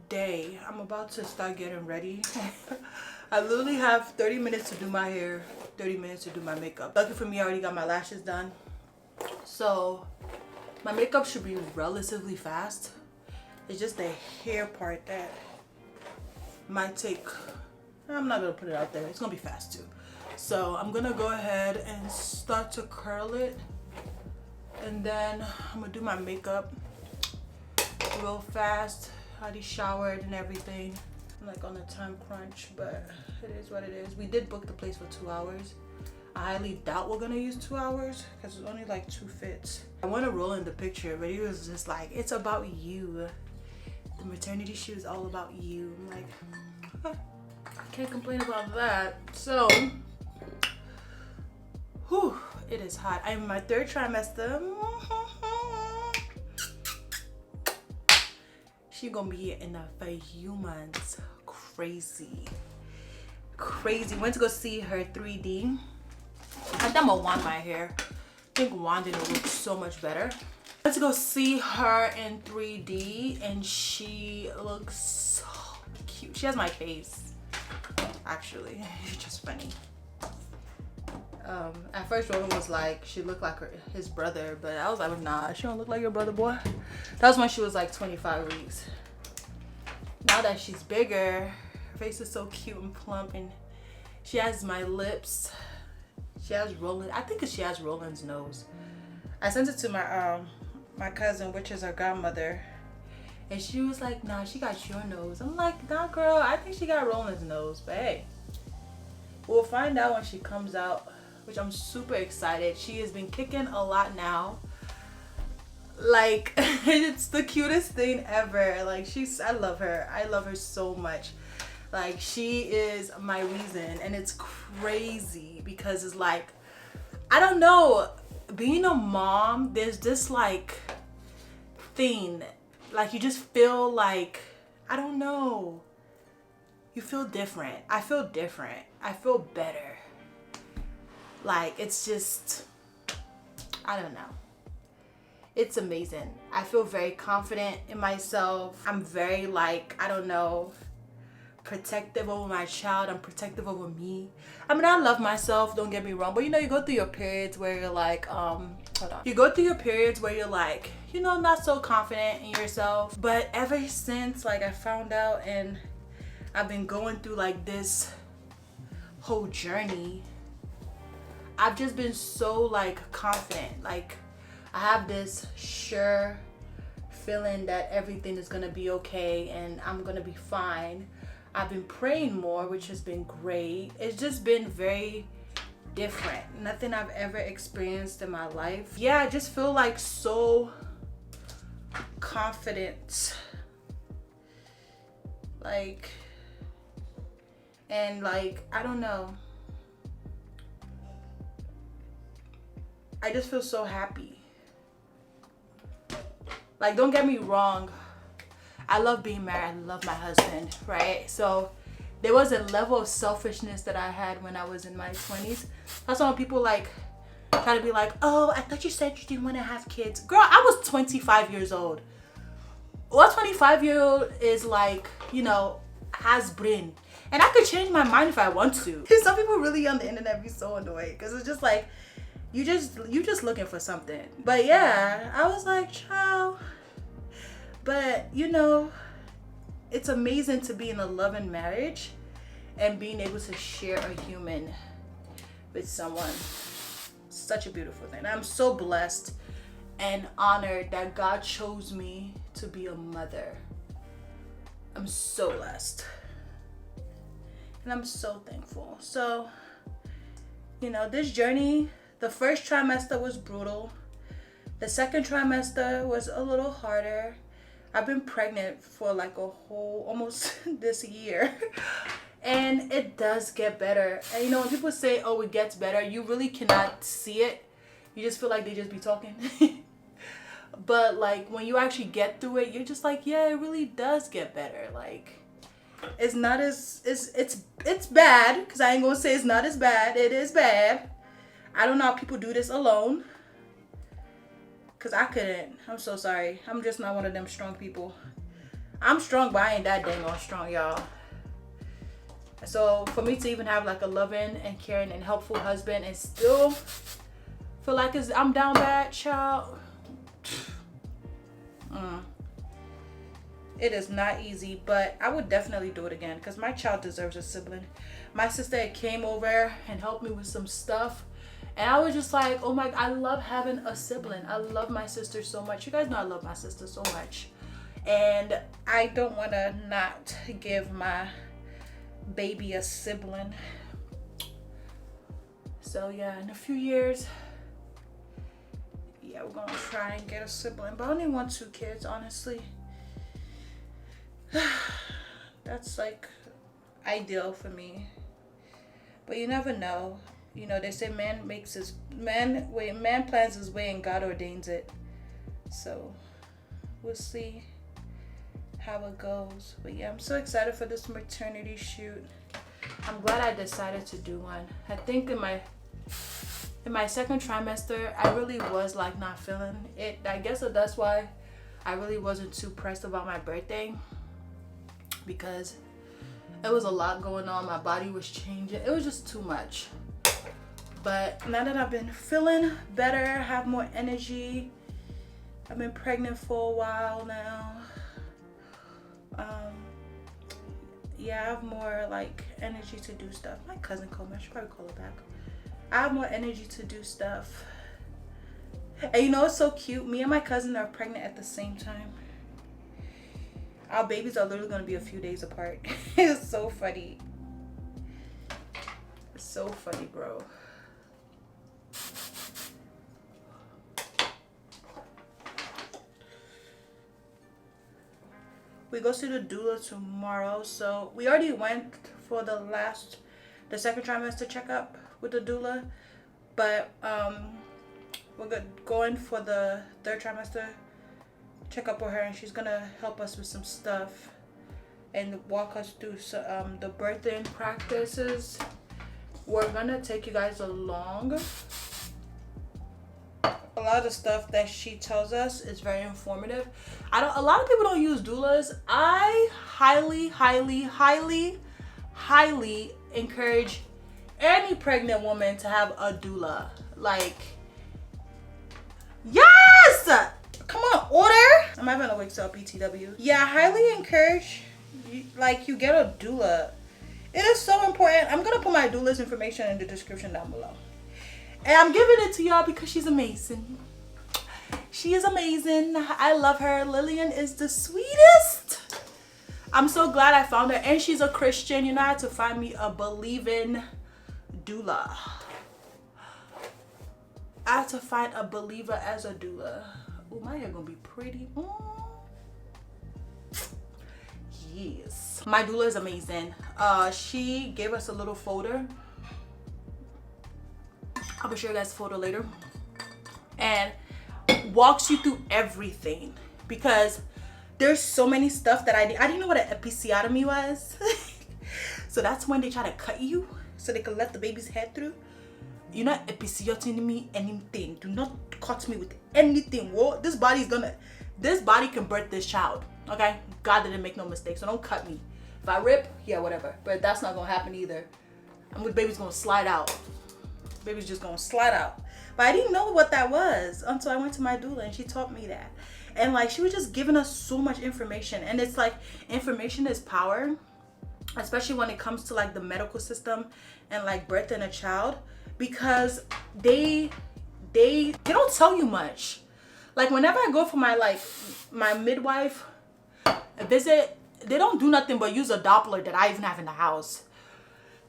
day. I'm about to start getting ready. I literally have 30 minutes to do my hair, 30 minutes to do my makeup. Lucky for me, I already got my lashes done. So my makeup should be relatively fast. It's just the hair part that might take, I'm not gonna put it out there. It's gonna be fast too. So I'm gonna go ahead and start to curl it. And then I'm gonna do my makeup real fast. I already showered and everything. I'm like on a time crunch, but it is what it is. We did book the place for 2 hours. I highly doubt we're gonna use 2 hours because it's only like 2 fits. I want to roll in the picture, but he was just like, it's about you. The maternity shoot is all about you. I'm like, I can't complain about that. So, whew, it is hot. I'm in my 3rd trimester. She gonna be here in a few months. Crazy. Went to go see her 3D. I think I'm gonna wand my hair. I think wanding will look so much better. Went to go see her in 3D and she looks so cute. She has my face, actually. It's just funny. At first Rowan was like, she looked like his brother, but I was like, nah, she don't look like your brother, boy. That was when she was like 25 weeks. Now that she's bigger, her face is so cute and plump, and she has my lips. She has Roland. I think she has Roland's nose. I sent it to my my cousin, which is her godmother, and she was like, nah, she got your nose. I'm like, nah, girl, I think she got Roland's nose, but hey, we'll find out when she comes out, which I'm super excited. She has been kicking a lot now. Like, it's the cutest thing ever. Like, I love her. I love her so much. Like, she is my reason, and it's crazy because it's like, I don't know, being a mom, there's this like thing, like you just feel like, I don't know, you feel different. I feel different. I feel better. Like, it's just, I don't know. It's amazing. I feel very confident in myself. I'm very like, I don't know, protective over my child. I'm protective over me. I mean, I love myself, don't get me wrong, but you know, you go through your periods where you're like, hold on. You go through your periods where you're like, you know, not so confident in yourself. But ever since like I found out and I've been going through like this whole journey, I've just been so like confident. Like, I have this sure feeling that everything is gonna be okay and I'm gonna be fine. I've been praying more, which has been great. It's just been very different. Nothing I've ever experienced in my life. Yeah, I just feel like so confident. Like, and like, I don't know. I just feel so happy. Like, don't get me wrong, I love being married. I love my husband, right? So there was a level of selfishness that I had when I was in my 20s. That's why when people like try to be like, oh, I thought you said you didn't want to have kids. Girl, I was 25 years old. What 25-year-old is like, you know, has brain. And I could change my mind if I want to. Some people really on the internet be so annoyed because it's just like, you just looking for something. But yeah, I was like, child. But you know, it's amazing to be in a loving marriage and being able to share a human with someone. Such a beautiful thing. I'm so blessed and honored that God chose me to be a mother. I'm so blessed. And I'm so thankful. So, you know, this journey, the first trimester was brutal. The second trimester was a little harder. I've been pregnant for like a whole, almost this year. And it does get better. And you know, when people say, oh, it gets better, you really cannot see it. You just feel like they just be talking. But like when you actually get through it, you're just like, yeah, it really does get better. Like, it's not as, it's bad, because I ain't gonna say it's not as bad. It is bad. I don't know how people do this alone, because I couldn't. I'm so sorry. I'm just not one of them strong people. I'm strong, but I ain't that dang on strong, y'all. So for me to even have like a loving and caring and helpful husband and still feel like I'm down bad, child. It is not easy, but I would definitely do it again because my child deserves a sibling. My sister came over and helped me with some stuff, and I was just like, oh my, I love having a sibling. I love my sister so much. You guys know I love my sister so much, and I don't want to not give my baby a sibling. So yeah, in a few years, yeah, we're gonna try and get a sibling, but I only want 2 kids, honestly. That's like ideal for me, but you never know. You know, they say man plans his way and God ordains it. So we'll see how it goes. But yeah, I'm so excited for this maternity shoot. I'm glad I decided to do one. I think in my 2nd trimester, I really was like not feeling it. I guess that's why I really wasn't too pressed about my birthday, because it was a lot going on. My body was changing. It was just too much. But now that I've been feeling better, have more energy, I've been pregnant for a while now. Yeah, I have more like energy to do stuff. My cousin called me. I should probably call her back. I have more energy to do stuff. And you know, it's so cute. Me and my cousin are pregnant at the same time. Our babies are literally going to be a few days apart. It's so funny. It's so funny, bro. We go see the doula tomorrow. So we already went for the 2nd trimester checkup with the doula. But we're going for the 3rd trimester check up with her, and she's gonna help us with some stuff and walk us through the birthing practices. We're gonna take you guys along. A lot of the stuff that she tells us is very informative. A lot of people don't use doulas. I highly encourage any pregnant woman to have a doula. Like, yes! Come on, order. I'm having a wake up BTW. Yeah, I highly encourage you get a doula. It is so important. I'm gonna put my doula's information in the description down below. And I'm giving it to y'all because she's amazing. She is amazing. I love her. Lillian is the sweetest. I'm so glad I found her, and she's a Christian. You know, I had to find me a believing doula. I had to find a believer as a doula. Oh, my hair gonna be pretty. Yes. My doula is amazing. She gave us a little folder. I'll be sure you guys the folder later. And walks you through everything, because there's so many stuff that I didn't know what an episiotomy was. So that's when they try to cut you so they can let the baby's head through. You're not episiotomy anything. Do not cut me with anything. Whoa, this body can birth this child. Okay? God didn't make no mistake, so don't cut me. If I rip, yeah, whatever. But that's not gonna happen either. Baby's gonna slide out. Baby's just gonna slide out. But I didn't know what that was until I went to my doula, and she taught me that. And like, she was just giving us so much information. And it's like, information is power, especially when it comes to like the medical system and like birthing a child, because they don't tell you much. Like, whenever I go for my midwife visit, they don't do nothing but use a Doppler that I even have in the house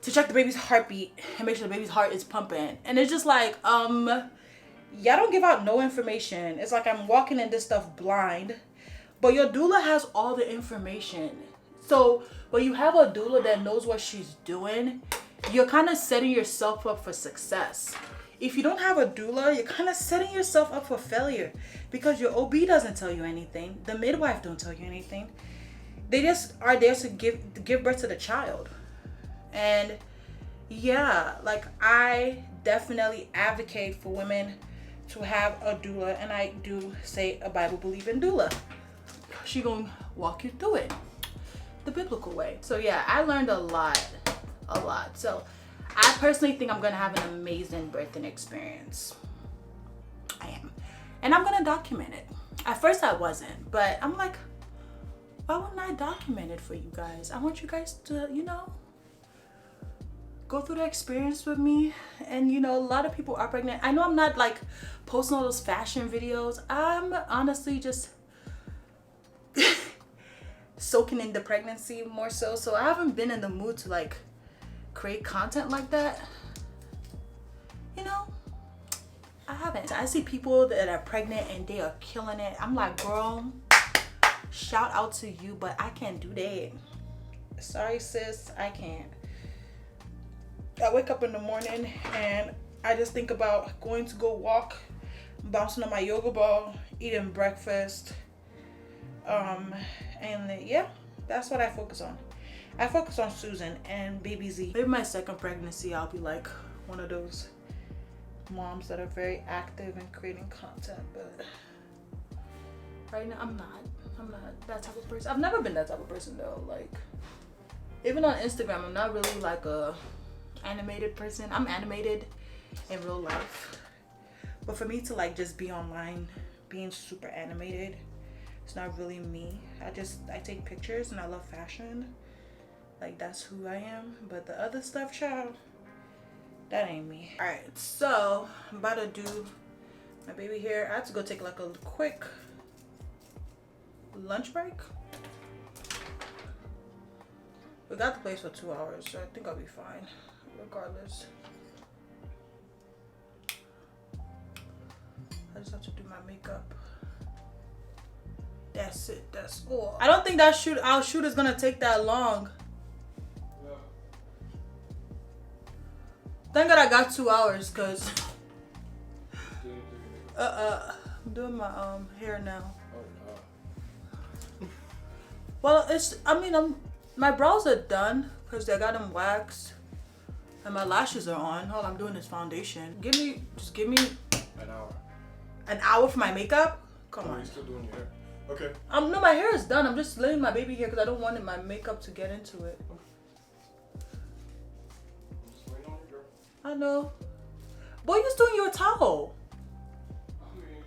to check the baby's heartbeat and make sure the baby's heart is pumping. And it's just like, y'all don't give out no information. It's like I'm walking in this stuff blind, but your doula has all the information. So when you have a doula that knows what she's doing, you're kind of setting yourself up for success. If you don't have a doula, you're kind of setting yourself up for failure, because your OB doesn't tell you anything. The midwife don't tell you anything. They just are there to give birth to the child. And yeah, like, I definitely advocate for women to have a doula, and I do say a Bible believing doula. She gonna walk you through it the biblical way. So yeah, I learned a lot. So I personally think I'm gonna have an amazing birthing experience. I am. And I'm gonna document it. At first I wasn't, but I'm like, why wouldn't I document it for you guys? I want you guys to, you know, go through the experience with me. And you know, a lot of people are pregnant. I know I'm not like posting all those fashion videos. I'm honestly just soaking in the pregnancy more so. So I haven't been in the mood to like create content like that. You know, I haven't. I see people that are pregnant and they are killing it. I'm like, girl, shout out to you, but I can't do that. Sorry, sis, I can't. I wake up in the morning and I just think about going to go walk, bouncing on my yoga ball, eating breakfast. And yeah, that's what I focus on. I focus on Susan and baby Z. Maybe my second pregnancy, I'll be like one of those moms that are very active in creating content, but right now I'm not that type of person. I've never been that type of person though. Like, even on Instagram, I'm not really like a animated person. I'm animated in real life, but for me to like just be online being super animated, it's not really me. I take pictures and I love fashion. Like, that's who I am. But the other stuff, child, that ain't me. All right, so I'm about to do my baby hair. I have to go take like a quick lunch break. We got the place for 2 hours, so I think I'll be fine regardless. I just have to do my makeup. That's it. That's all. I don't think that our shoot is gonna take that long. Yeah. Thank God I got 2 hours, cause I'm doing my hair now. Well, my brows are done because I got them waxed and my lashes are on. All I'm doing is foundation. Just give me an hour. An hour for my makeup? Come on. You're still doing your hair. Okay. No, my hair is done. I'm just letting my baby hair because I don't want my makeup to get into it. I'm just waiting on you, girl. I know. Boy, you still in your towel. I mean,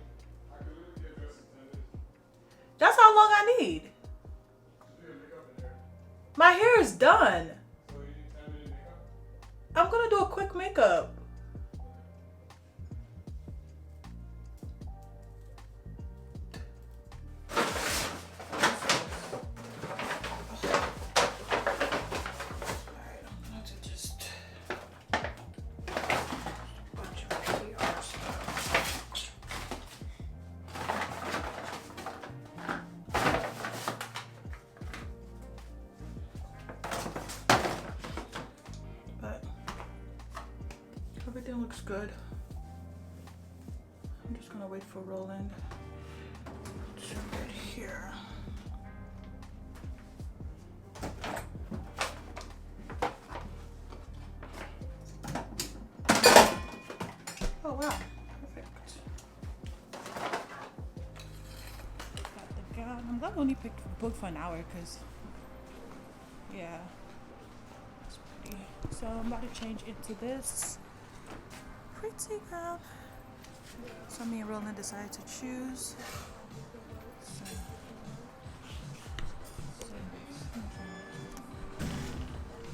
I could literally get dressed in 10 minutes. That's how long I need. Just do your makeup and hair. My hair is done. So you need 10-minute makeup? I'm gonna do a quick makeup. Everything looks good. I'm just gonna wait for Roland to get here. Oh wow, perfect. Got the gown. I'm glad I only booked for an hour because, yeah, it's pretty. So I'm about to change into this. Pretty gown. So me and Roland decided to choose.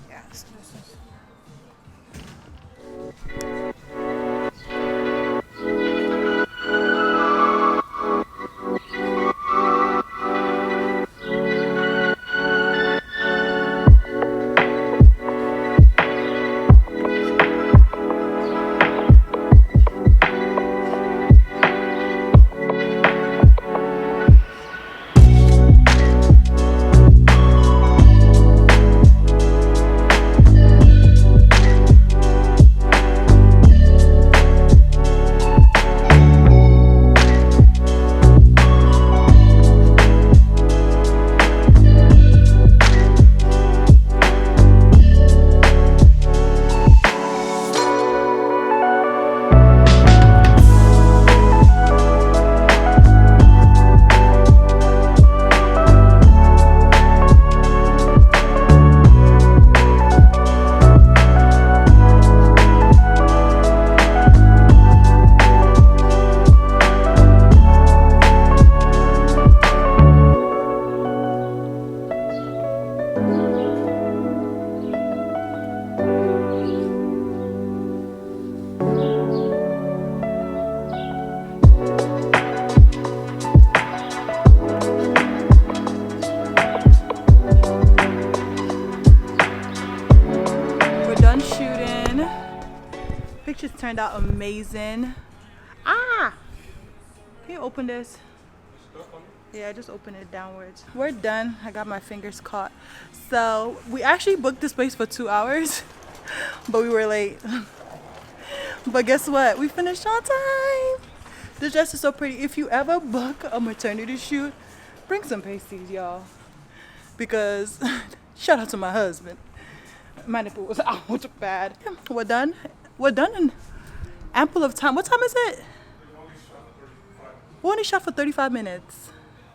Yeah, so this is. pictures turned out amazing. Ah! Can you open this? Yeah, I just opened it downwards. We're done. I got my fingers caught. So we actually booked this place for 2 hours, but we were late. But guess what? We finished on time. This dress is so pretty. If you ever book a maternity shoot, bring some pasties, y'all. Because shout out to my husband. My nipple was out bad. We're done. We're done in ample of time. What time is it? We only shot for 35 minutes.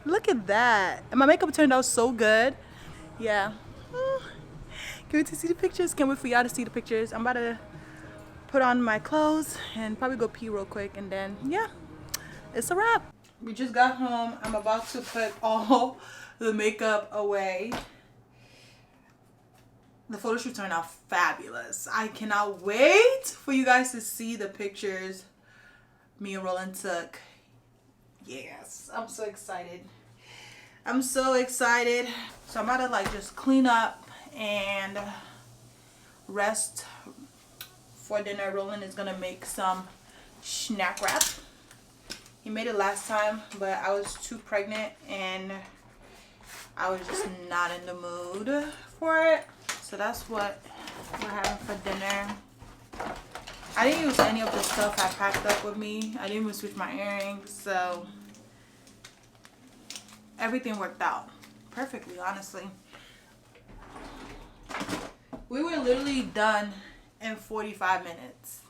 Look at that. And my makeup turned out so good. Yeah. Can't wait to see the pictures. Can't wait for y'all to see the pictures. I'm about to put on my clothes and probably go pee real quick. And then, yeah, it's a wrap. We just got home. I'm about to put all the makeup away. The photo shoot turned out fabulous. I cannot wait for you guys to see the pictures me and Roland took. Yes, I'm so excited. I'm so excited. So I'm about to like just clean up and rest for dinner. Roland is gonna make some snack wrap. He made it last time, but I was too pregnant and I was just not in the mood for it. So that's what we're having for dinner. I didn't use any of the stuff I packed up with me. I didn't even switch my earrings, so everything worked out perfectly, honestly. We were literally done in 45 minutes.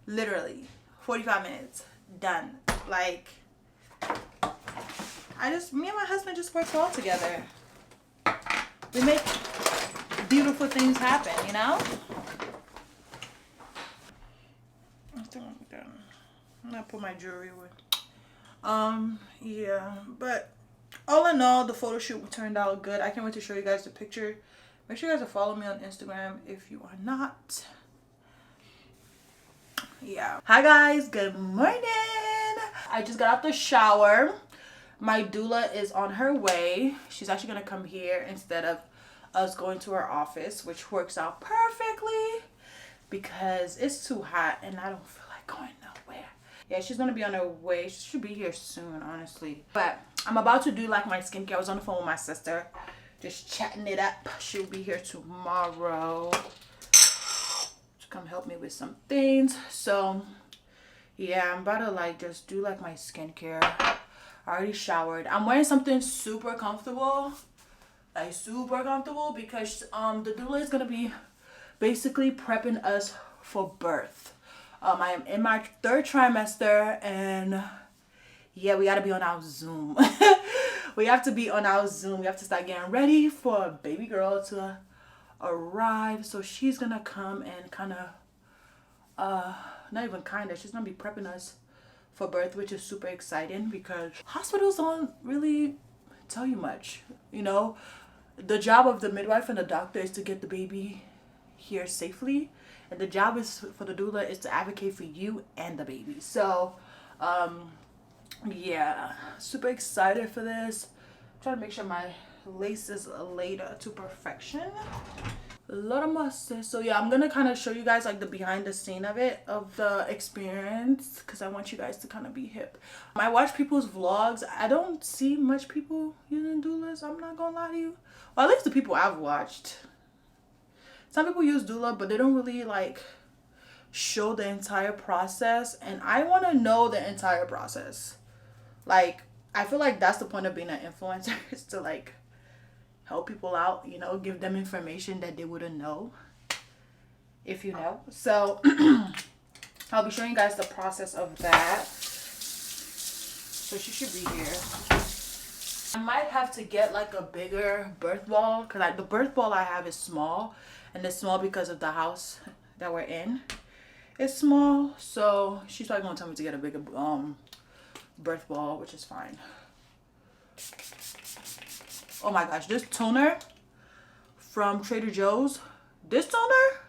Literally 45 minutes done. Like, me and my husband just work well together. We make beautiful things happen, you know? I'm gonna put my jewelry away. Yeah, but all in all, the photo shoot turned out good. I can't wait to show you guys the picture. Make sure you guys are following me on Instagram if you are not. Yeah. Hi guys, good morning. I just got out the shower. My doula is on her way. She's actually gonna come here instead of us going to her office, which works out perfectly because it's too hot and I don't feel like going nowhere. Yeah, she's gonna be on her way. She should be here soon, honestly. But I'm about to do like my skincare. I was on the phone with my sister, just chatting it up. She'll be here tomorrow to come help me with some things. So yeah, I'm about to like just do like my skincare. I already showered. I'm wearing something super comfortable, like super comfortable, because the doula is gonna be basically prepping us for birth. I am in my 3rd trimester, and yeah, we gotta be on our Zoom. We have to be on our Zoom. We have to start getting ready for a baby girl to arrive. So she's gonna come and not even she's gonna be prepping us for birth, which is super exciting because hospitals don't really tell you much. You know, the job of the midwife and the doctor is to get the baby here safely, and the job is for the doula is to advocate for you and the baby. So yeah, super excited for this. I'm trying to make sure my lace is laid to perfection. A lot of mustard. So yeah, I'm gonna kind of show you guys like the behind the scene of it, of the experience, because I want you guys to kind of be hip. I watch people's vlogs. I don't see much people using doulas, I'm not gonna lie to you. Well, at least the people I've watched. Some people use doula, but they don't really like show the entire process, and I want to know the entire process. Like, I feel like that's the point of being an influencer, is to like help people out, you know, give them information that they wouldn't know if you know. So I'll be showing you guys the process of that. So she should be here. I might have to get like a bigger birth ball, because like the birth ball I have is small, and it's small because of the house that we're in. It's small, so she's probably gonna tell me to get a bigger birth ball, which is fine. Oh my gosh, this toner from Trader Joe's, this toner,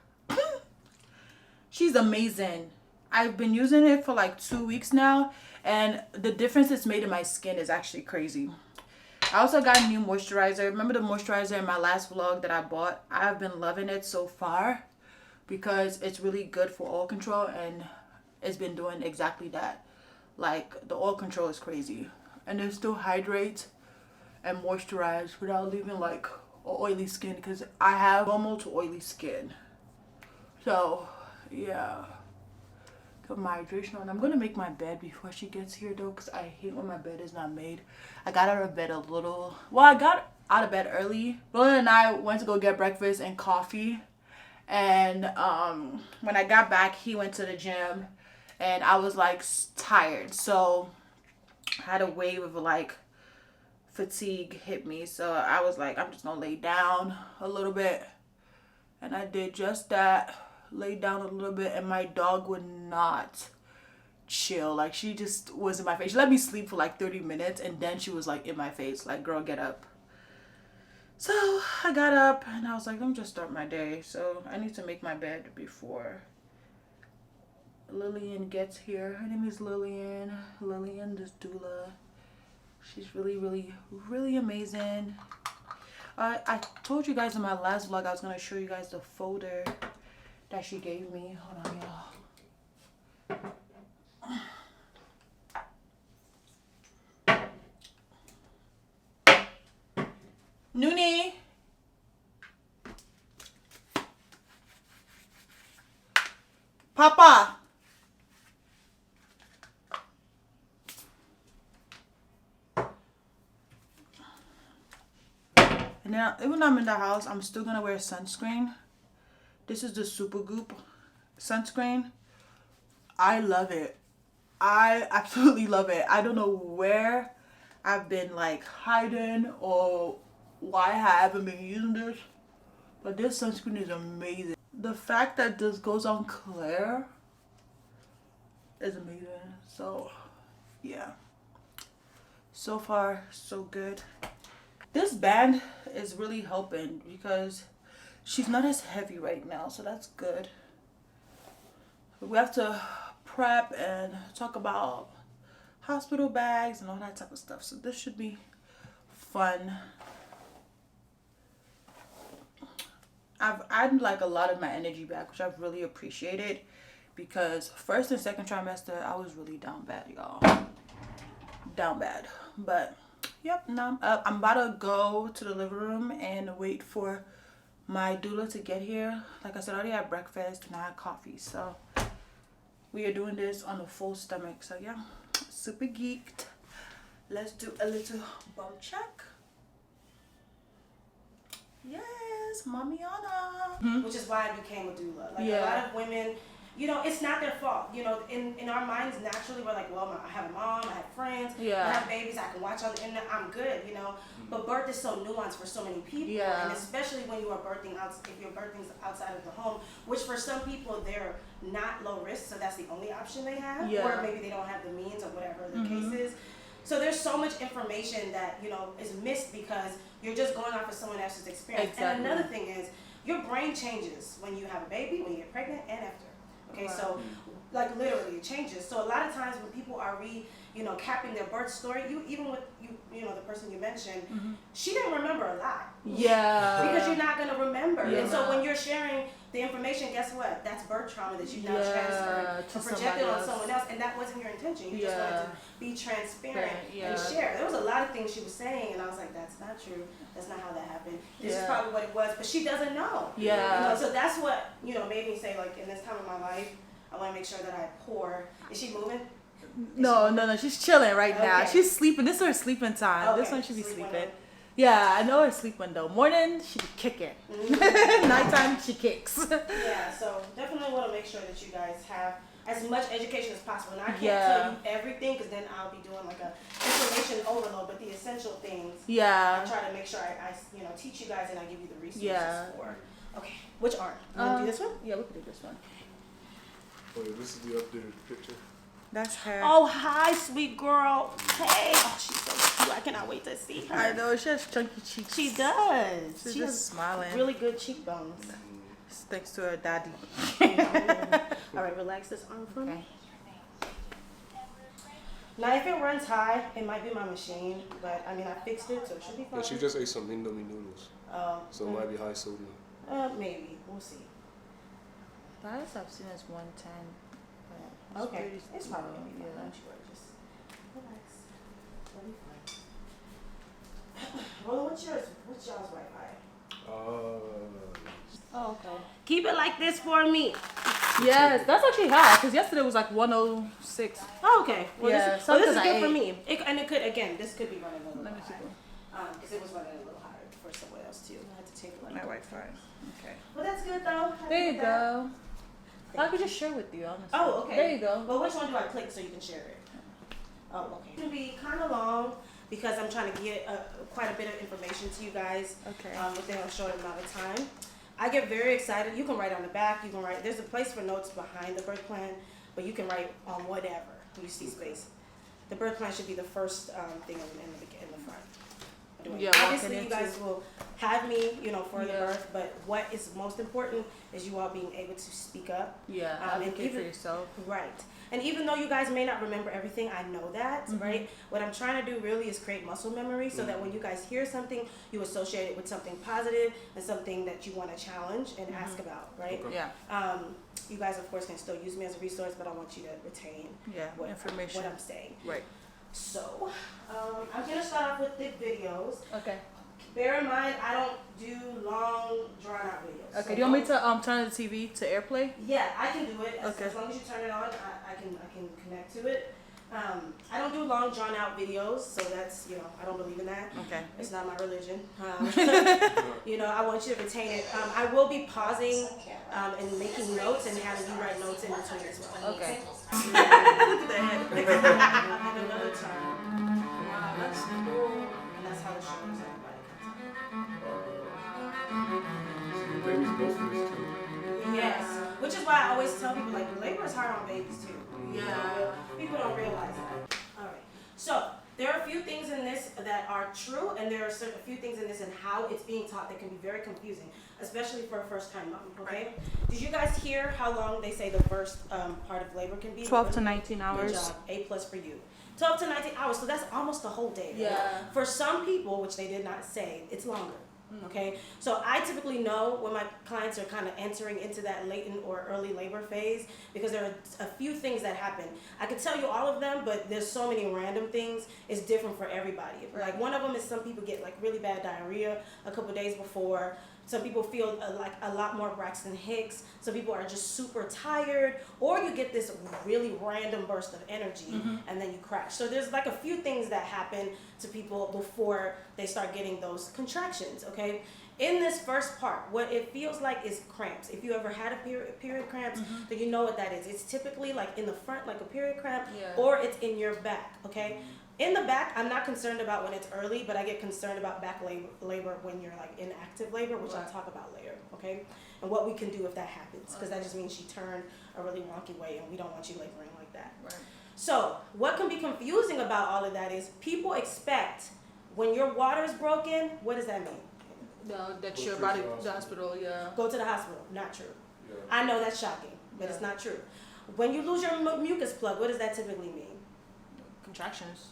she's amazing. I've been using it for like 2 weeks now, and the difference it's made in my skin is actually crazy. I also got a new moisturizer. Remember the moisturizer in my last vlog that I bought? I've been loving it so far. because it's really good for oil control, and it's been doing exactly that. Like, the oil control is crazy, and it still hydrates and moisturize without leaving like oily skin, because I have normal to oily skin. So yeah, got my hydration on. I'm gonna make my bed before she gets here though, because I hate when my bed is not made. I got out of bed a little, well, I got out of bed early. Roland and I went to go get breakfast and coffee, and when I got back, he went to the gym, and I was like tired, so I had a wave of like fatigue hit me. So I was like, I'm just gonna lay down a little bit, and I did just that. Laid down a little bit, and my dog would not chill. Like, she just was in my face. She let me sleep for like 30 minutes, and then she was like in my face, like, girl, get up. So I got up, and I was like, let me just start my day. So I need to make my bed before Lillian gets here. Her name is Lillian. Lillian, this doula. She's really, really, really amazing. I told you guys in my last vlog I was going to show you guys the folder that she gave me. Hold on, y'all. Noonie. Papa. And then even though I'm in the house, I'm still gonna wear sunscreen. This is the Supergoop sunscreen. I love it. I absolutely love it. I don't know where I've been like hiding or why I haven't been using this, but this sunscreen is amazing. The fact that this goes on clear is amazing. So yeah, so far so good. This band is really helping because she's not as heavy right now, so that's good. We have to prep and talk about hospital bags and all that type of stuff, so this should be fun. I've added like a lot of my energy back, which I've really appreciated, because first and second trimester I was really down bad, y'all. Down bad. But yep, now I'm up. I'm about to go to the living room and wait for my doula to get here. Like I said, I already had breakfast and I had coffee, so we are doing this on a full stomach. So yeah, super geeked. Let's do a little bump check. Yes, Mamiana. Which is why I became a doula. Like, Yeah. a lot of women, you know, it's not their fault. You know, in our minds, naturally, we're like, well, I have a mom, I have friends, Yeah. I have babies, I can watch on the internet, I'm good, you know. But birth is so nuanced for so many people. Yeah. And especially when you are birthing out, if you're birthing outside of the home, which for some people, they're not low risk, so that's the only option they have. Yeah. Or maybe they don't have the means or whatever the case is. So there's so much information that, you know, is missed because you're just going off of someone else's experience. Exactly. And another thing is, your brain changes when you have a baby, when you get pregnant, and after. Okay, Wow. so like literally it changes. So a lot of times when people are capping their birth story, even with you know, the person you mentioned, she didn't remember a lot. Yeah. Because you're not gonna remember. Yeah. And so when you're sharing the information, guess what? That's birth trauma that you've now transferred to or projected somebody on else. someone else, and that wasn't your intention. You just wanted to be transparent Yeah. and share. There was a lot of things she was saying, and I was like, that's not true. That's not how that happened. This is probably what it was, but she doesn't know. Yeah. You know, so that's what, you know, made me say, like, in this time of my life, I want to make sure that I pour. Is she moving? No, she's chilling right now. Okay. She's sleeping. This is her sleeping time. Okay. This one should be Sleep sleeping. window. Yeah, I know her sleep window. Morning, she be kicking. Nighttime, she kicks. Yeah, so definitely want to make sure that you guys have as much education as possible. And I can't Yeah. tell you everything because then I'll be doing like a information overload, but the essential things, I Yeah. try to make sure I teach you guys and I give you the resources Yeah. for. Okay, which arm? You want to do this one? Yeah, we can do this one. Oh yeah, this is the updated picture. That's her. Oh, hi, sweet girl. Hey. Oh, she's so cute. I cannot wait to see her. I know, she has chunky cheeks. She does. She's She just has smiling. really good cheekbones. Thanks to her daddy. All right, relax this arm for me. Okay. Now, if it runs high, it might be my machine, but I mean, I fixed it, so it should be fine. Yeah, she just ate some Indomie noodles, so it might be high sodium. Maybe. We'll see. The highest I've seen is 110. But Okay. pretty It's probably low, gonna be fine. yeah. Don't you worry. Just relax. It'll be fine. Well, what's yours? What's y'all's Wi-Fi? Oh, okay. Keep it like this for me. Yes, that's actually high because yesterday was like 106. Oh, okay. Well, Yeah, this is something good for I me. And it could, again, this could be running a little Let me see. high. Because it was running a little higher for someone else too. I had to take My Wi-Fi. Okay. Well, that's good though. There you go. I could just share with you, honestly. Oh, okay. There you go. Well, which one do I click so you can share it? Oh, okay. It's gonna be kind of long because I'm trying to get quite a bit of information to you guys. Okay. Within a short amount of time. I get very excited. You can write on the back. You can write. There's a place for notes behind the birth plan, but you can write on whatever you see space. The birth plan should be the first thing in the front. Yeah, obviously you guys will have me, for the birth, but what is most important is you all being able to speak up. Yeah, advocate for yourself. Right. And even though you guys may not remember everything, I know that, right? What I'm trying to do really is create muscle memory so that when you guys hear something, you associate it with something positive and something that you want to challenge and ask about, right? Okay. Yeah. You guys, of course, can still use me as a resource, but I want you to retain what information. what I'm saying. Right. So, I'm going to start off with the videos. Okay. Bear in mind, I don't do long, drawn-out videos. Okay, So do you want me to turn the TV to airplay? Yeah, I can do it. Okay. As long as you turn it on, I can connect to it. I don't do long, drawn-out videos, so that's, I don't believe in that. Okay. It's not my religion. I want you to retain it. I will be pausing and making notes and having you write notes in between as well. Okay. Look at that. And another turn. Wow, that's cool. And that's how the show is. Babies go through this too. Yes, which is why I always tell people, like, labor is hard on babies too. Yeah. People don't realize that. All right. So there are a few things in this that are true, and there are a few things in this and how it's being taught that can be very confusing, especially for a first-time mom. Okay. Right. Did you guys hear how long they say the first part of labor can be? 12 to 19 hours. Good job. A+ for you. 12 to 19 hours. So that's almost a whole day. Right? Yeah. For some people, which they did not say, it's longer. Okay, so I typically know when my clients are kind of entering into that latent or early labor phase because there are a few things that happen. I could tell you all of them, but there's so many random things. It's different for everybody. Like one of them is some people get like really bad diarrhea a couple days before. Some people feel like a lot more Braxton Hicks. Some people are just super tired, or you get this really random burst of energy and then you crash. So there's like a few things that happen to people before they start getting those contractions, okay? In this first part, what it feels like is cramps. If you ever had a period cramps, then you know what that is. It's typically like in the front, like a period cramp, or it's in your back, okay? In the back, I'm not concerned about when it's early, but I get concerned about back labor when you're like in active labor, which I'll talk about later, okay? And what we can do if that happens, because that just means she turned a really wonky way and we don't want you laboring like that. Right. So what can be confusing about all of that is people expect when your water is broken, what does that mean? No, that your body, the hospital, yeah. Go to the hospital. Not true. Yeah. I know that's shocking, but it's not true. When you lose your mucus plug, what does that typically mean? Contractions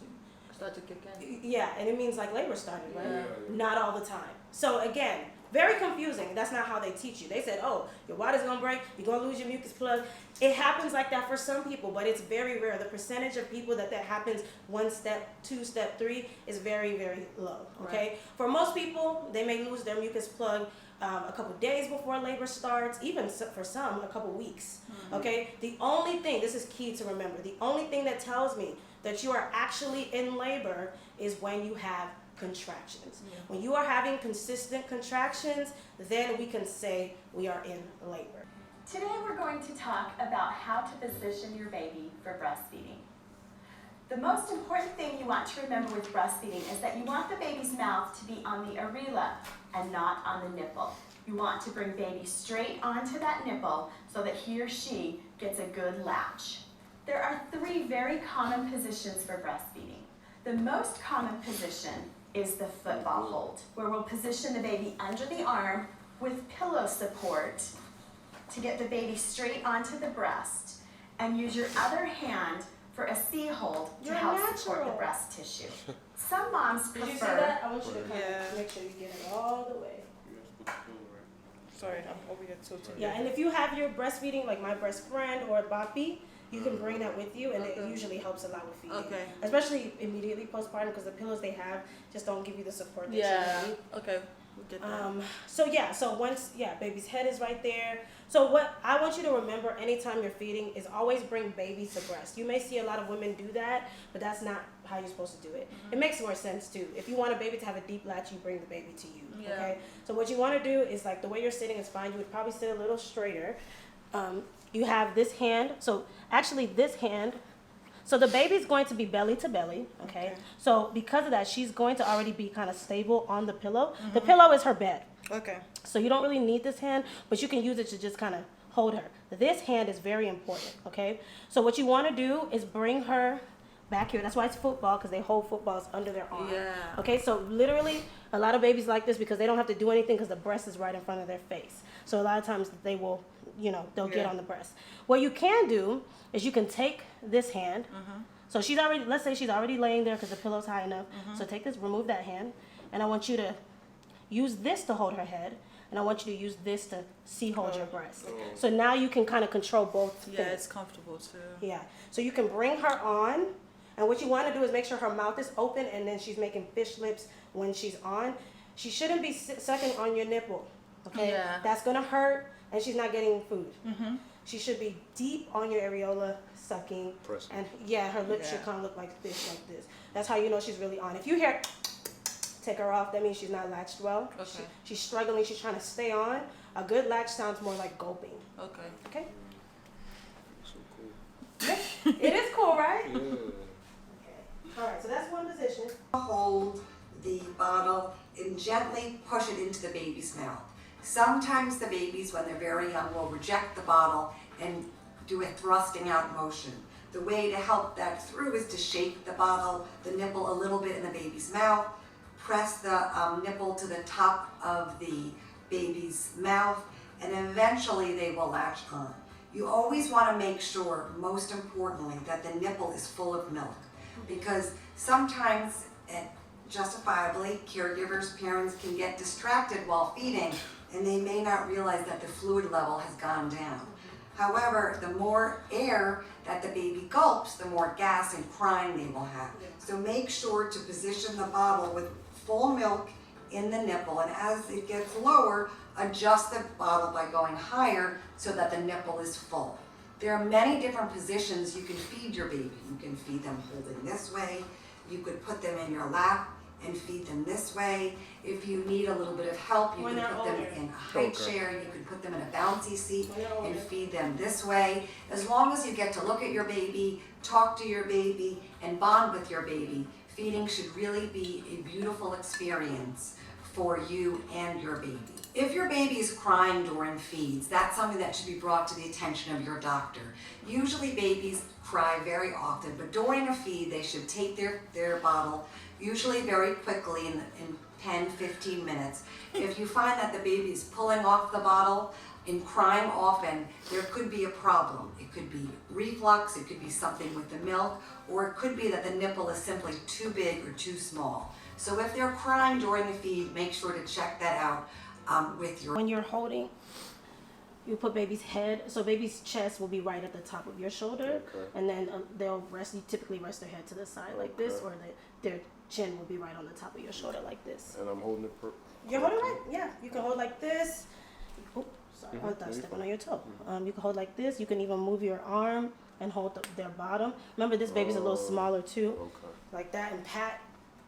start to kick in. Yeah, and it means like labor started, right? Yeah. Not all the time. So again, very confusing. That's not how they teach you. They said, oh, your water's gonna break, you're gonna lose your mucus plug. It happens like that for some people, but it's very rare. The percentage of people that happens 1 step, 2 step, 3 is very, very low, okay? Right. For most people, they may lose their mucus plug a couple days before labor starts, even for some, a couple weeks, okay? The only thing, this is key to remember, the only thing that tells me that you are actually in labor is when you have contractions. Yeah. When you are having consistent contractions, then we can say we are in labor. Today we're going to talk about how to position your baby for breastfeeding. The most important thing you want to remember with breastfeeding is that you want the baby's mouth to be on the areola and not on the nipple. You want to bring baby straight onto that nipple so that he or she gets a good latch. There are 3 very common positions for breastfeeding. The most common position is the football hold, where we'll position the baby under the arm with pillow support to get the baby straight onto the breast, and use your other hand for a C hold to help support the breast tissue. Some moms prefer... Did you see that? I want you to kind of make sure you get it all the way. Sorry, I'm over here tilting. Yeah, and if you have your breastfeeding, like my breast friend or Boppy, you can bring that with you, and it usually helps a lot with feeding. Okay. Especially immediately postpartum, because the pillows they have just don't give you the support that you need. Okay. We get that. So once, baby's head is right there. So what I want you to remember anytime you're feeding is always bring baby to breast. You may see a lot of women do that, but that's not how you're supposed to do it. It makes more sense too. If you want a baby to have a deep latch, you bring the baby to you. Yeah. Okay. So what you want to do is, like, the way you're sitting is fine. You would probably sit a little straighter. You have this hand. So actually this hand. So the baby's going to be belly to belly, okay? So because of that, she's going to already be kind of stable on the pillow. The pillow is her bed. Okay. So you don't really need this hand, but you can use it to just kind of hold her. This hand is very important, okay? So what you want to do is bring her back here. That's why it's football, because they hold footballs under their arm. Yeah. Okay, so literally, a lot of babies like this because they don't have to do anything because the breast is right in front of their face. So a lot of times they will, they'll get on the breast. What you can do is you can take this hand. So let's say she's already laying there because the pillow's high enough. So take this, remove that hand, and I want you to use this to hold her head, and I want you to use this to hold your breast. So now you can kind of control both things. Yeah, it's comfortable too. Yeah, so you can bring her on, and what you want to do is make sure her mouth is open, and then she's making fish lips when she's on. She shouldn't be sucking on your nipple, okay? Yeah. That's going to hurt, and she's not getting food. She should be deep on your areola, sucking. Pressing. And her lips should kind of look like fish, like this. That's how you know she's really on. If you hear take her off, that means she's not latched well. Okay. She's struggling, she's trying to stay on. A good latch sounds more like gulping. Okay. Okay? So cool. It is cool, right? Yeah. Okay. All right, so that's one position. Hold the bottle and gently push it into the baby's mouth. Sometimes the babies, when they're very young, will reject the bottle and do a thrusting out motion. The way to help that through is to shake the bottle, the nipple a little bit in the baby's mouth, press the nipple to the top of the baby's mouth, and eventually they will latch on. You always want to make sure, most importantly, that the nipple is full of milk, because sometimes, justifiably, caregivers, parents can get distracted while feeding, and they may not realize that the fluid level has gone down. However, the more air that the baby gulps, the more gas and crying they will have. So make sure to position the bottle with full milk in the nipple, and as it gets lower, adjust the bottle by going higher so that the nipple is full. There are many different positions you can feed your baby. You can feed them holding this way. You could put them in your lap and feed them this way. If you need a little bit of help, you can put them in a high chair. You can put them in a bouncy seat and feed them this way. As long as you get to look at your baby, talk to your baby, and bond with your baby, feeding should really be a beautiful experience for you and your baby. If your baby is crying during feeds, that's something that should be brought to the attention of your doctor. Usually babies cry very often, but during a feed they should take their bottle, usually very quickly in 10-15 minutes. If you find that the baby is pulling off the bottle and crying often, there could be a problem. It could be reflux, it could be something with the milk, or it could be that the nipple is simply too big or too small. So if they're crying during the feed, make sure to check that out with your... When you're holding, you put baby's head, so baby's chest will be right at the top of your shoulder, and then they'll rest, you typically rest their head to the side like this, or their chin will be right on the top of your shoulder like this. And I'm holding it. You're holding right? Yeah, you can hold like this. Oh, sorry, I thought I was stepping on your toe. You can hold like this. You can even move your arm and hold their bottom. Remember, this baby's a little smaller too, like that, and pat.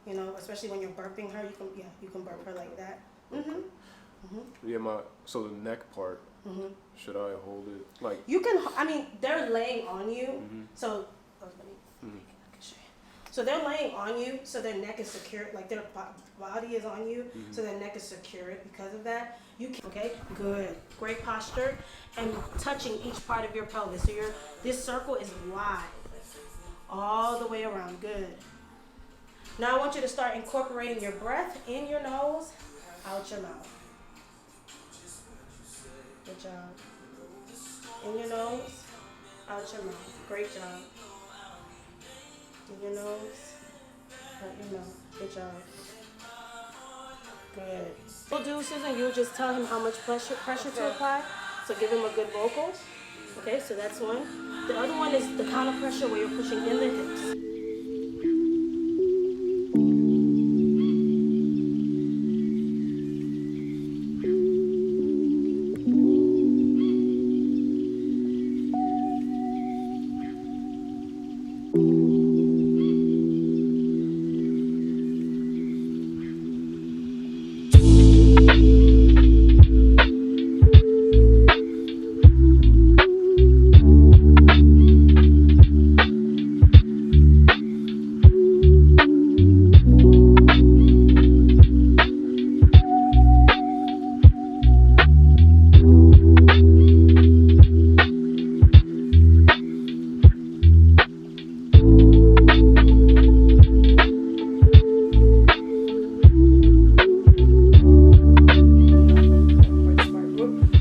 You know, especially when you're burping her, you can burp her like that. Yeah, so the neck part, should I hold it like? You can. I mean, they're laying on you, so I can show you. So they're laying on you, so their neck is secure, like their body is on you, so their neck is secured because of that. You can, okay, good, great posture, and touching each part of your pelvis. So this circle is wide, all the way around. Good. Now I want you to start incorporating your breath in your nose, out your mouth. Good job. In your nose, out your mouth. Great job. In your nose, out your mouth. Good job. Good. We'll do, Susan, you just tell him how much pressure to apply. So give him a good vocal. Okay, so that's one. The other one is the counter pressure where you're pushing in the hips.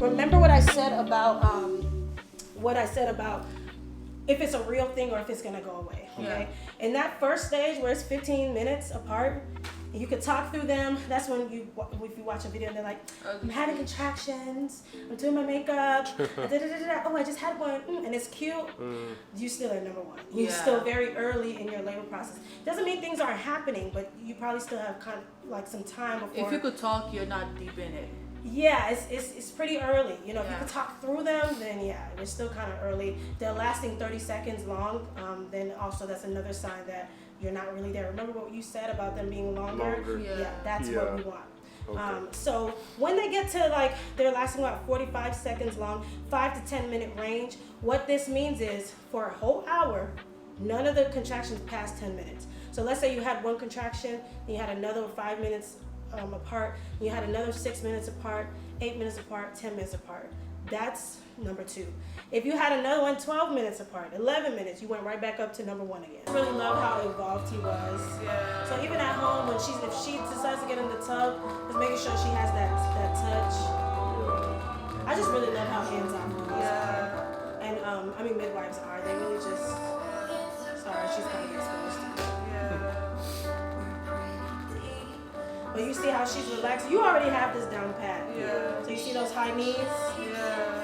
Remember what I said about if it's a real thing or if it's gonna go away. Okay. Yeah. In that first stage where it's 15 minutes apart, you could talk through them. That's when if you watch a video and they're like, I'm having contractions, I'm doing my makeup, oh, I just had one, and it's cute. You still are number one. You're still very early in your labor process. Doesn't mean things aren't happening, but you probably still have kind of like some time before. If you could talk, you're not deep in it. Yeah, it's pretty early. You know, if you can talk through them, then yeah, it's still kind of early. They're lasting 30 seconds long. Then also that's another sign that you're not really there. Remember what you said about them being longer? Yeah, that's what we want. Okay. So when they get to like, they're lasting about 45 seconds long, 5 to 10 minute range. What this means is for a whole hour, none of the contractions past 10 minutes. So let's say you had one contraction, and you had another 5 minutes apart, you had another 6 minutes apart, 8 minutes apart, 10 minutes apart. That's number 2. If you had another one 12 minutes apart, 11 minutes, you went right back up to number 1 again. I really love how involved he was. Yeah. So even at home, if she decides to get in the tub, just making sure she has that touch. I just really love how hands-on he was. Yeah. And I mean, midwives are, they really just, sorry, she's kind of exposed to it. But you see how she's relaxed. You already have this down pat. Yeah. So you see those high knees? Yeah.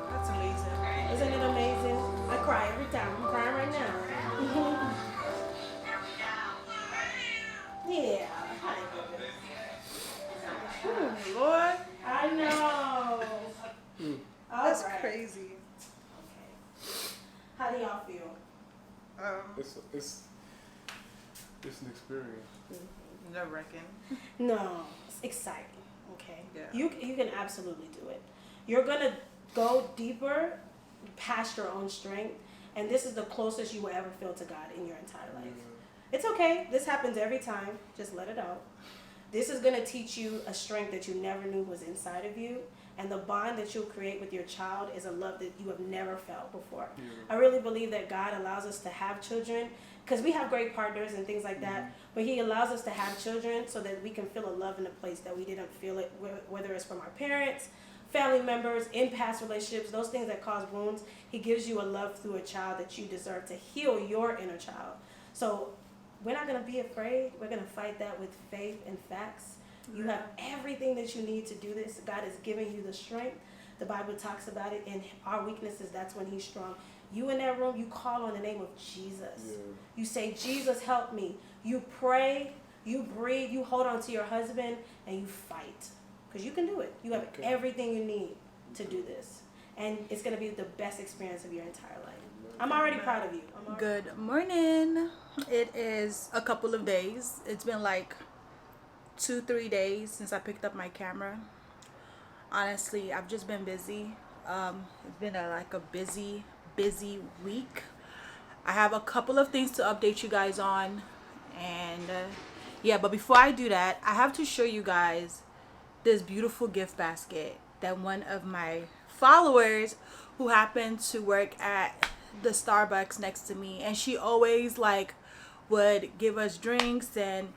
That's amazing. Isn't it amazing? I cry every time. I'm crying right now. Yeah. Oh, Lord. I know. That's crazy. Okay. How do y'all feel? It's an experience. Nerve-wracking. No, it's exciting. Okay. Yeah. You can absolutely do it. You're gonna go deeper past your own strength, and this is the closest you will ever feel to God in your entire life. It's okay. This happens every time. Just let it out. This is gonna teach you a strength that you never knew was inside of you. And the bond that you'll create with your child is a love that you have never felt before. Yeah. I really believe that God allows us to have children because we have great partners and things like that, but he allows us to have children so that we can feel a love in a place that we didn't feel it, whether it's from our parents, family members, in past relationships, those things that cause wounds. He gives you a love through a child that you deserve to heal your inner child. So we're not going to be afraid. We're going to fight that with faith and facts. You have everything that you need to do this. God is giving you the strength. The Bible talks about it. In our weaknesses, that's when he's strong. You in that room, you call on the name of Jesus. Yeah. You say, Jesus, help me. You pray, you breathe, you hold on to your husband, and you fight. Because you can do it. You have everything you need to do this. And it's going to be the best experience of your entire life. I'm already proud of you. Good morning. It is a couple of days. It's been like 2-3 days since I picked up my camera. Honestly, I've just been busy. It's been like a busy week. I have a couple of things to update you guys on, and yeah, but before I do that, I have to show you guys this beautiful gift basket that one of my followers, who happened to work at the Starbucks next to me, and she always like would give us drinks and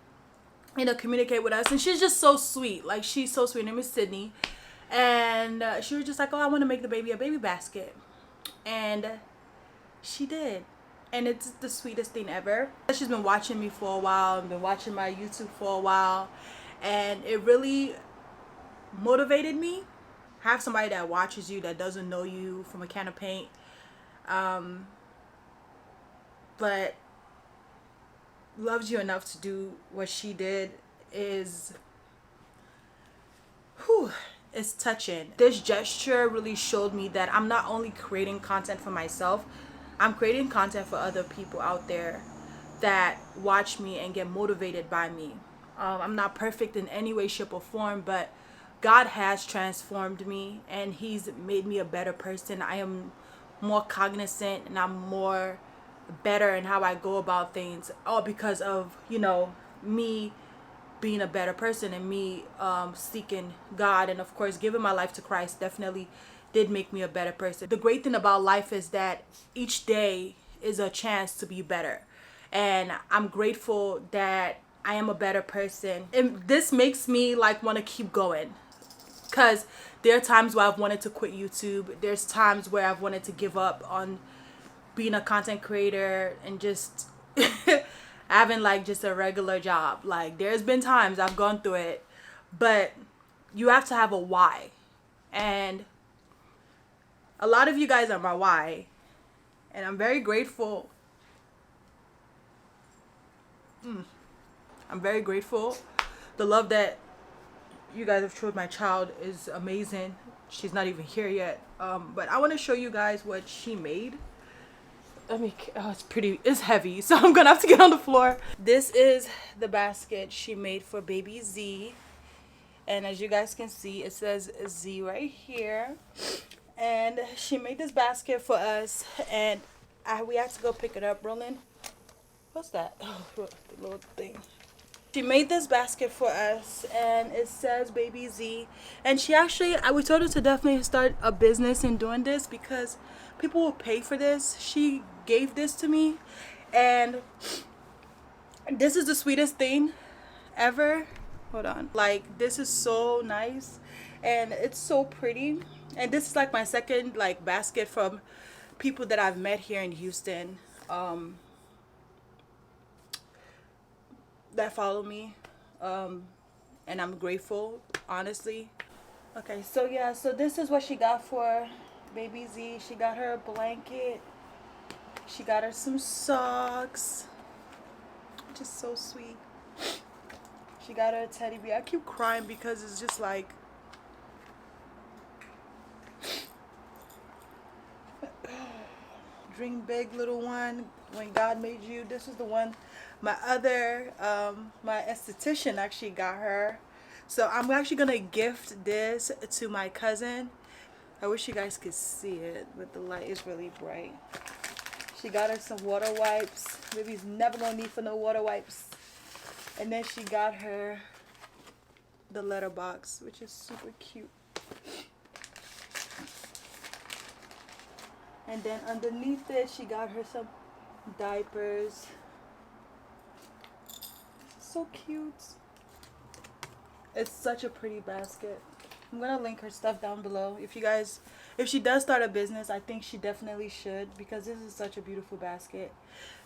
communicate with us, and she's just so sweet. Like, she's so sweet. Her name is Sydney, and she was just like, oh, I want to make the baby a baby basket, and she did. and it's the sweetest thing ever. She's been watching me for a while and been watching my YouTube for a while, and it really motivated me. Have somebody that watches you that doesn't know you from a can of paint, but loves you enough to do what she did is, whew, it's touching. This gesture really showed me that I'm not only creating content for myself, I'm creating content for other people out there that watch me and get motivated by me. I'm not perfect in any way, shape, or form, but God has transformed me and He's made me a better person. I am more cognizant and I'm more better in how I go about things, all because of, you know, me being a better person and me seeking God, and of course giving my life to Christ definitely did make me a better person. The great thing about life is that each day is a chance to be better, and I'm grateful that I am a better person, and this makes me like want to keep going, because there are times where I've wanted to quit YouTube. There's times where I've wanted to give up on being a content creator and just having like just a regular job. Like there's been times I've gone through it, but you have to have a why, and a lot of you guys are my why, and I'm very grateful. I'm very grateful. The love that you guys have showed my child is amazing. She's not even here yet, but I want to show you guys what she made. Let me, oh, it's pretty, it's heavy, so I'm gonna have to get on the floor. This is the basket she made for baby Z, and as you guys can see, it says Z right here, and she made this basket for us, and we had to go pick it up. Roland, what's that? Oh, the little thing. She made this basket for us, and it says baby Z, and she actually, we told her to definitely start a business in doing this because people will pay for this. She gave this to me, and this is the sweetest thing ever. Hold on. Like, this is so nice, and it's so pretty, and this is like my second like basket from people that I've met here in Houston, that follow me, and I'm grateful, honestly. Okay, so yeah, so this is what she got for baby Z. She got her a blanket, she got her some socks, which is so sweet. She got her a teddy bear. I keep crying because it's just like, dream big, little one. When God made you, this is the one my other my esthetician actually got her. So I'm actually gonna gift this to my cousin. I wish you guys could see it, but the light is really bright. She got her some water wipes. Baby's never gonna need for no water wipes. And then she got her the letterbox, which is super cute. And then underneath it, she got her some diapers. So cute. It's such a pretty basket. I'm gonna link her stuff down below. If you guys, if she does start a business, I think she definitely should, because this is such a beautiful basket.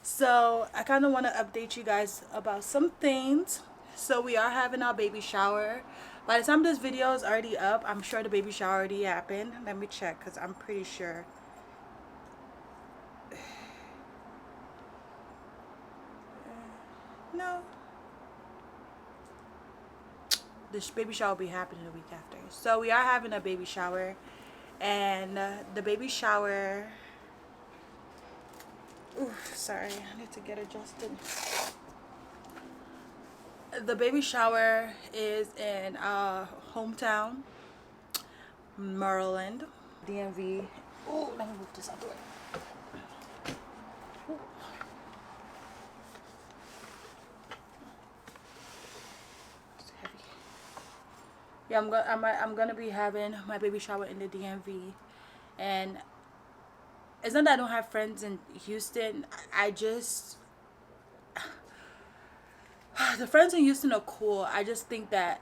So I kind of want to update you guys about some things. So we are having our baby shower. By the time this video is already up, I'm sure the baby shower already happened. Let me check, because I'm pretty sure. No. This baby shower will be happening a week after. So we are having a baby shower, and the baby shower, sorry, I need to get adjusted. The baby shower is in our hometown, Maryland, DMV. Oh, let me move this out the way. Ooh. It's heavy. Yeah, I'm gonna be having my baby shower in the DMV, and it's not that I don't have friends in Houston. I just the friends in Houston are cool. I just think that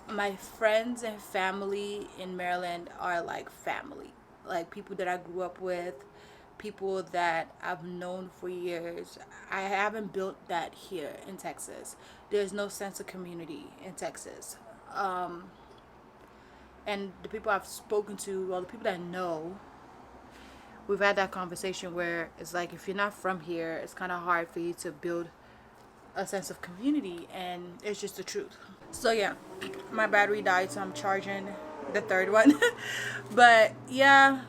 my friends and family in Maryland are like family, like people that I grew up with, people that I've known for years. I haven't built that here in Texas. There's no sense of community in Texas. And the people I've spoken to, well, the people that I know, we've had that conversation where it's like, if you're not from here, it's kind of hard for you to build a sense of community, and it's just the truth. So yeah, my battery died, so I'm charging the third one. But yeah,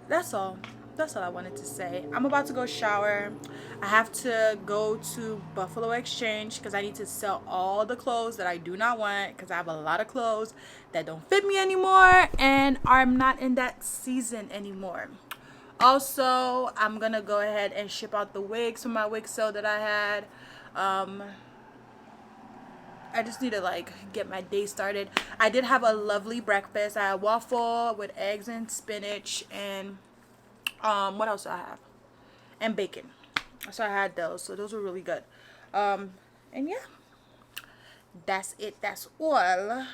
that's all I wanted to say. I'm about to go shower. I have to go to Buffalo Exchange because I need to sell all the clothes that I do not want, because I have a lot of clothes that don't fit me anymore and I'm not in that season anymore. Also, I'm gonna go ahead and ship out the wigs from my wig sale that I had. I just need to like get my day started. I did have a lovely breakfast. I had waffle with eggs and spinach and what else do I have? And bacon. So I had those. So those were really good. And yeah, that's it. That's all.